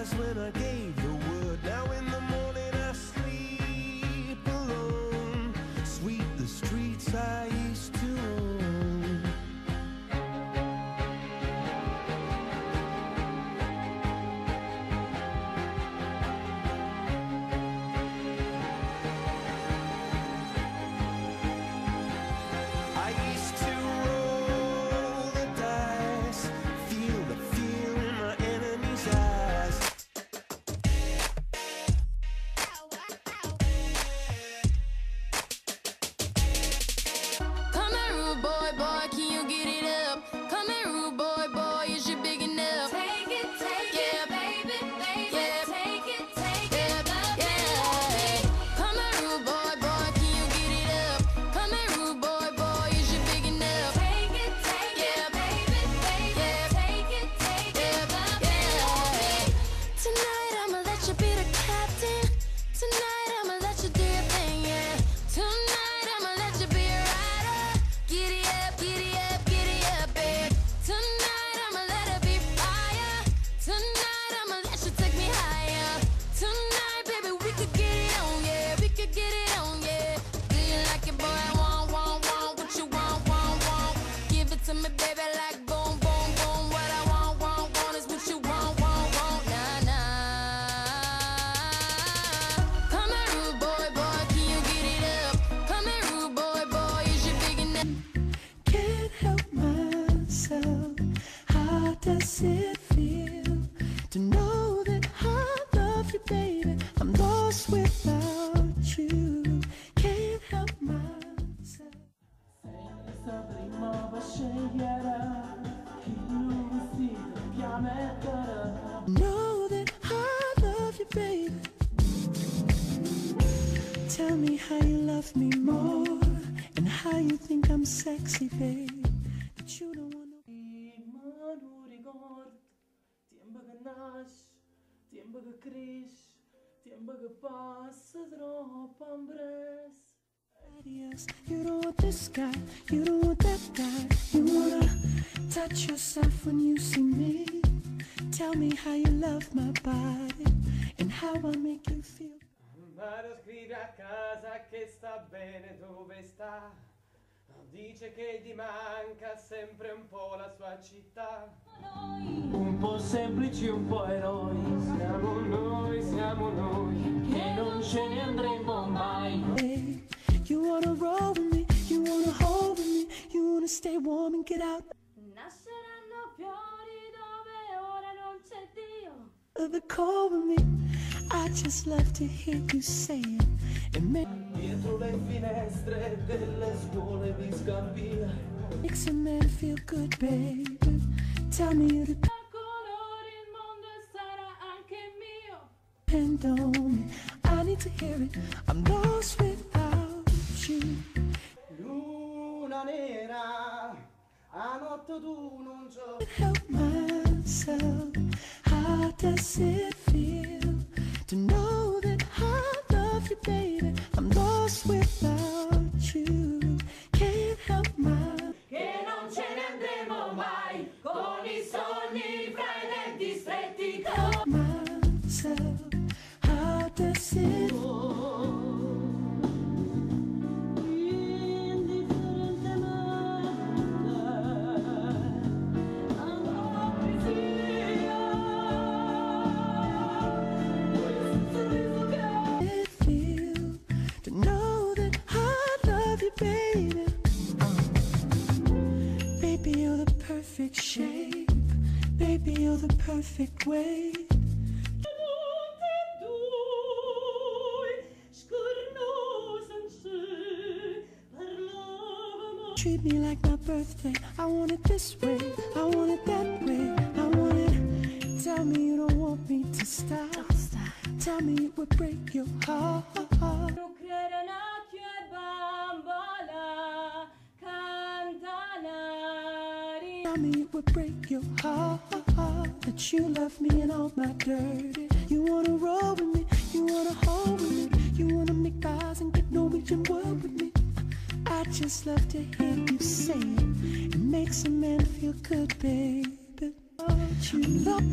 was when I gave the word. Now in the morning I sleep alone. Sweep the streets I used to own. I used to roll the dice, feel the fear in my enemy's eyes. Come here, rude boy, boy, can you get it up? Come here, rude boy, boy, is you big enough? Take it, yeah, baby, baby, yeah, take it, yeah, yeah. Come here, rude boy, boy, can you get it up? Come here, rude boy, boy, is you big enough? Take it, yeah, baby, baby, yeah, take it, yeah, yeah. Tonight I'ma let you be the captain. Tonight I'ma let you do your thing, yeah. Tonight I'ma let you be a rider. Giddy up, giddy up, giddy up, babe. Tonight I'ma let it be fire. Tonight I'ma let you take me higher. Tonight, baby, we could get it on, yeah. We could get it on, yeah. Do you like it, boy? Want, what you want, want. Give it to me, baby, like boom, boom, boom. What I want is what you want, nah, nah. Come here, rude boy, boy, can you get it up? Come here, rude boy, boy, is you big enough? Can't help myself. How does it feel to know that I love you, baby? I'm lost without you. Can't help myself. Senza prima scegliere chi lui si dobbiamo mettere. Know that I love you, baby. Tell me how you love me more and how you think I'm sexy, babe. That you don't wanna. Ma non ricordo, tempo che nasce, tempo che cresce, tempo che passa troppo impresso. Else. You don't want this guy, you don't want that guy. You wanna touch yourself when you see me. Tell me how you love my body and how I make you feel. Vado a scrivere a casa che sta bene dove sta. Dice che gli manca sempre un po' la sua città. Un po' semplici, un po' eroi. Siamo noi, che non ce ne andremo mai. Hey, you wanna roll with me, you wanna hold with me, you wanna stay warm and get out Nasceranno fiori dove ora non c'è Dio. of the cold with me. I just love to hear you say it. It Dietro le finestre delle scuole di Scampia. makes a man feel good, baby. Tell me you Colore il mondo sarà anche mio. depend on me. I need to hear it. I'm lost without you. Luna nera, a notte tu non c'ho. Help myself. How does it feel to know that I love you, baby? I'm lost without you. Can't help myself. Che non ce ne andremo mai con i sogni fra i denti stretti. How does it feel to know that I love you, baby? Baby, you're the perfect shape. Baby, you're the perfect way. Treat me like my birthday. I want it this way. I want it that way. I want it. Tell me you don't want me to stop. Tell me it would break your heart. Non credo un occhio e bambola, cantanari. Tell me it would break your heart that you love me and all my dirty. You wanna roll with me, you wanna hold with me, you wanna make eyes and get Norwegian word with me. I just love to hear you say it. It makes a man feel good, baby. You love